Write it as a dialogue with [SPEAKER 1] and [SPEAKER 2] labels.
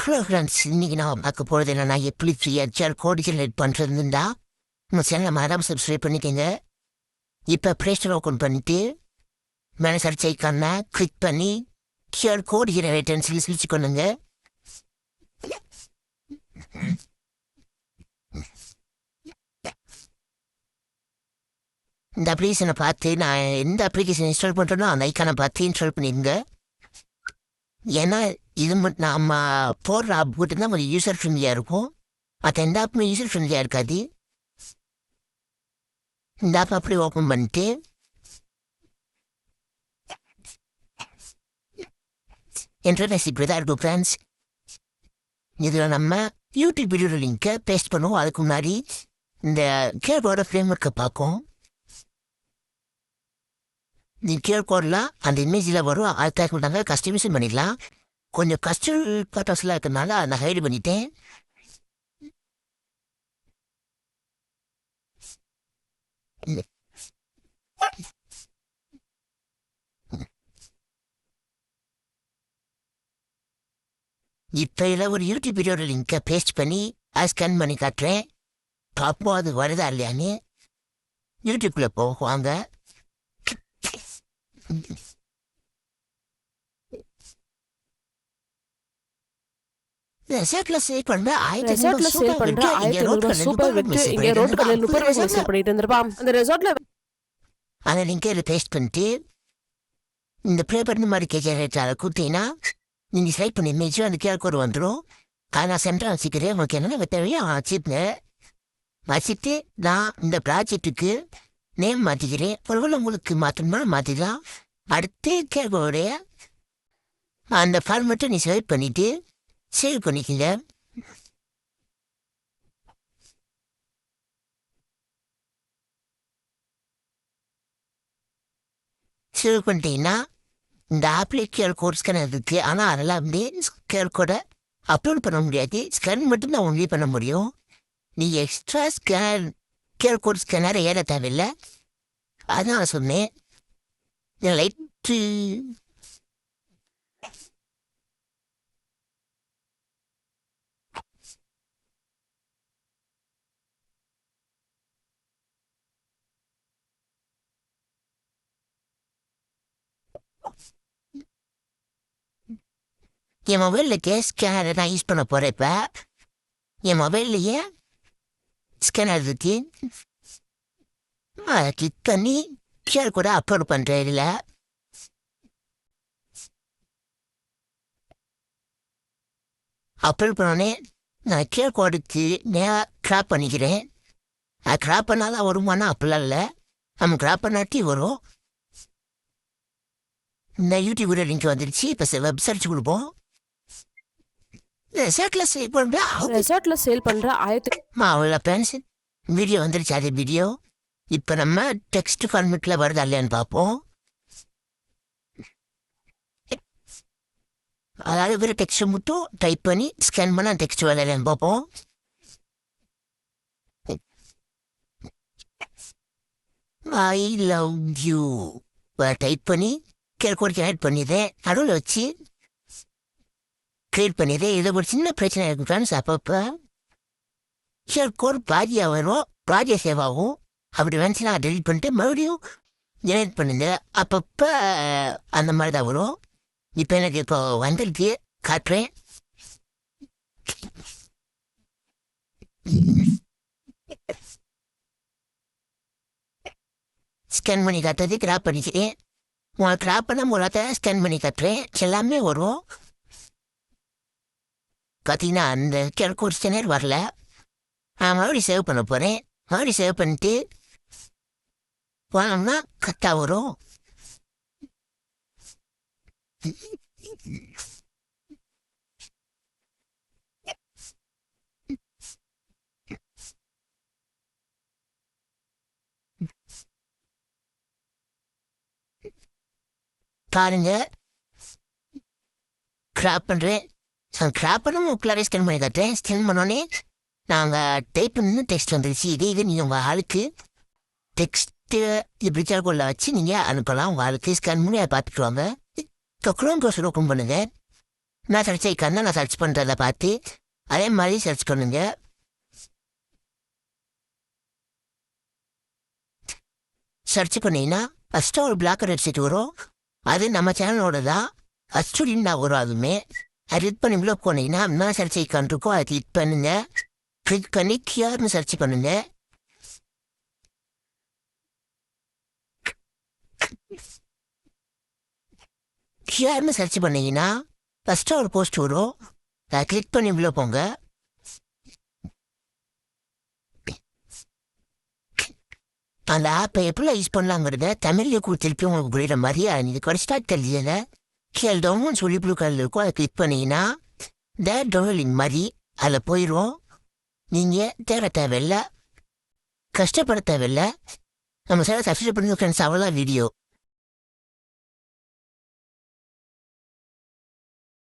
[SPEAKER 1] Hello friends, இன்னைக்கு நான் பார்க்க போகிறது என்னன்னா எப்படி ஃப்ரீயாக கோடி ஜெனரேட் பண்ணுறதுண்டா உங்கள் சேனலை மறக்காம சப்ஸ்கிரைப் பண்ணிக்கோங்க. இப்போ ப்ளே ஸ்டோர் ஓப்பன் பண்ணிவிட்டு மேலே சர்ச் ஐக்கான கிளிக் பண்ணி கோடி ஜெனரேட்டர்னு சொல்லி ஸ்விட்ச் பண்ணுங்க. இந்த அப்ளிகேஷனை பார்த்து நான் எந்த அப்ளிகேஷன் இன்ஸ்டால் பண்ணுறேனோ அந்த ஐக்கானை பார்த்து இன்ஸ்டால் பண்ணிடுங்க. ஏன்னா இது மட்டும் நம்ம போடுற ஆப் மட்டும்தான் கொஞ்சம் யூசர் ஃப்ரெண்ட்லியாக இருக்கும். மற்ற எந்த ஆப்புமே யூசர் ஃப்ரெண்ட்லியாக இருக்காது. இந்த ஆப் அப்படி ஓப்பன் பண்ணிட்டு இன்டர்நெட் இப்படி தான் இருக்கும் ஃப்ரெண்ட்ஸ். இதில் நம்ம யூடியூப் வீடியோட லிங்கை பேஸ்ட் பண்ணுவோம். அதுக்கு முன்னாடி இந்த கேர்போர்ட ஃப்ரேம் ஒர்க்கை பார்க்கும். இந்த கியூஆர் கோடெலாம் அந்த இமேஜில் வரும். அது தேக்க மாட்டாங்க, கஸ்டமைஸும் பண்ணிடலாம். கொஞ்சம் கஸ்டல் பர்பஸ்லாம் இருக்கிறதுனால நான் ஹைடு பண்ணிட்டேன். இப்போ இதில் ஒரு யூடியூப் வீடியோட லிங்கை பேஸ்ட் பண்ணி அதை ஸ்கேன் பண்ணி காட்டுறேன். பார்ப்போம் அது வருதா இல்லையான்னு. யூடியூப்பில் போவாங்க. ரெசார்ட்ல சேல் பண்ற 1500 சூப்பர் வெட்டு இங்க ரோட் கடையில 30 ரூபாய்க்கு சேல் பண்ணிட்டு இருந்திருப்பான். அந்த ரெசார்ட்ல அந்த லிங்கை பேஸ்ட் பண்ணிட்டு இந்த ப்ளே பட்டன் மாதிரி கேட்கறதால கொடுத்தீங்கன்னா நீங்க செலக்ட் பண்ண இமேஜ் அந்த கியூஆர் கோடு வந்துடும். அதை நான் சென்டர் வச்சுக்கிறேன். உங்களுக்கு என்னென்ன தேவையோ வச்சுருங்க. வச்சுட்டு நான் இந்த ப்ராஜெக்டுக்கு நேம் மாற்றிக்கிறேன். ஒருவேளை உங்களுக்கு மாற்றணுமா மாற்றிக்கலாம். அடுத்து கேட்கோடைய அந்த ஃபார்மேட்டை நீ செலக்ட் பண்ணிவிட்டு சேவ் பண்ணிக்கங்க. சேவ் பண்ணிட்டீங்கன்னா இந்த ஆப்லேயே கியூஆர் கோட் ஸ்கேனர் இருக்குது. ஆனால் அதெல்லாம் வந்து கியூஆர் கோடை அப்லோட் பண்ண முடியாது. ஸ்கேன் மட்டும்தான் ஒன்லி பண்ண முடியும். நீங்கள் extra scanner QR code scanner ஏற தேவையில்லை. அதான் நான் சொன்னேன். லைட்டு என் மொபைலில் ஸ்கேனரை நான் யூஸ் பண்ண போகிறேன். இப்போ என் மொபைல்லையே ஸ்கேனர் இருக்கு. அதை கிளிக் பண்ணி கியூஆர் கோடை அப்லோட் பண்ணுறேன். இதில் அப்லோட் பண்ணோடனே நான் கியூஆர் கோடுக்கு நேராக க்ராப் பண்ணிக்கிறேன். அது க்ராப் பண்ணாதான் வருமானா அப்படிலாம் இல்லை. நம்ம க்ராப் பண்ணாட்டி வரும். இந்த யூடியூப் வீடியோ லிங்க் வந்துடுச்சு. இப்போ வெப் சர்ச் கொடுப்போம். ரெசார்ட்ல சேல் பண்ற அவ்வளோ பென்ஷன் வீடியோ வந்துருச்சு. அதே வீடியோ இப்போ நம்ம டெக்ஸ்ட் ஃபார்மேட்டில் வருது இல்லையான்னு பார்ப்போம். அதாவது வேறு டெக்ஸ்ட்டை மட்டும் டைப் பண்ணி ஸ்கேன் பண்ண டெக்ஸ்ட் வரல இல்லையான்னு பார்ப்போம். ஐ லவ் யூ டைப் பண்ணி கியூஆர் கோட் ஜெனரேட் பண்ணிடுறேன். நடுவில் வச்சு கிரியேட் பண்ணிடுறேன். இதை ஒரு சின்ன பிரச்சனை இருக்குது ஃப்ரெண்ட்ஸ். அப்பப்போ கியூஆர் கோட் பாதியாக வரும், பாதியாக சேவ் ஆகும். அப்படி வந்துச்சு நான் டெலிட் பண்ணிட்டு மறுபடியும் ஜெனரேட் பண்ணுங்க. அப்பப்போ அந்த மாதிரி தான் வரும். இப்போ எனக்கு இப்போ வந்துடுச்சு, காட்டுறேன். ஸ்கேன் பண்ணி காட்டுறது கிராப் பண்ணிக்கிறேன். உங்களை கிராப் பண்ண மூலத்தை ஸ்கேன் பண்ணி காட்டுறேன். எல்லாமே வரும். பார்த்தீங்கன்னா அந்த கியூஆர் கோட் ஸ்கேனர் வரல. நான் மறுபடியும் சேவ் பண்ண போகிறேன். மறுபடியும் சேவ் பண்ணிட்டு போனோம்னா கரெக்டாக வரும். பாருங்க, கிராப் பண்ணுறேன். கிராப் பண்ண உங்களாவே ஸ்கேன் பண்ணி காட்டுறேன். ஸ்கேன் பண்ணோடனே நாங்கள் டைப் பண்ணி டெக்ஸ்ட் வந்துருச்சு. இது நீங்கள் உங்கள் ஆளுக்கு டெக்ஸ்ட்டு இப்படி கோடில் வச்சு நீங்கள் அனுப்பலாம். உங்கள் ஆளுக்கு ஸ்கேன் பண்ணி அதை பார்த்துட்டு வாங்க. க்ரோம் ப்ரௌசர் ஓப்பன் பண்ணுங்கள். நான் சர்ச் ஐக்கான் தான் நான் சர்ச் பண்ணுறத பார்த்து அதே மாதிரி சர்ச் பண்ணுங்க. சர்ச் பண்ணிங்கன்னா ஃபஸ்ட்டு ஒரு பிளாக் வெப்சைட் வரும். அது நம்ம சேனலோட தான். அஸ்டுடின்னு நான் வரும். அதுவுமே அது கிளிக் பண்ணி உள்ள போனீங்கன்னா நான் சர்ச் ஐக்கான் இருக்கும். அதை கிளிக் பண்ணுங்க. கிளிக் பண்ணி கியூஆர்னு சர்ச் பண்ணுங்க. கியூஆர்னு சர்ச் பண்ணீங்கன்னா ஃபஸ்ட்டு ஒரு போஸ்ட் வரும். அதை கிளிக் பண்ணி உள்ள போங்க. அந்த ஆப்பை எப்படிலாம் யூஸ் பண்ணலாங்கிறத தமிழில் திருப்பி உங்களுக்கு புரியுற மாதிரி இது குறைச்சிட்டா தெரியல. கீழே டவுன் சொல்லி ப்ளூ கலர் இருக்கும். அதை கிளிக் பண்ணிங்கன்னா டவுன்லிங் மாதிரி அதில் போயிடும். நீங்கள் தேவையில்லை, கஷ்டப்பட தேவையில்லை. நம்ம சார் சப்ஸ்கிரைப் பண்ணி ஃப்ரெண்ட்ஸ் அவ்வளோதான் வீடியோ.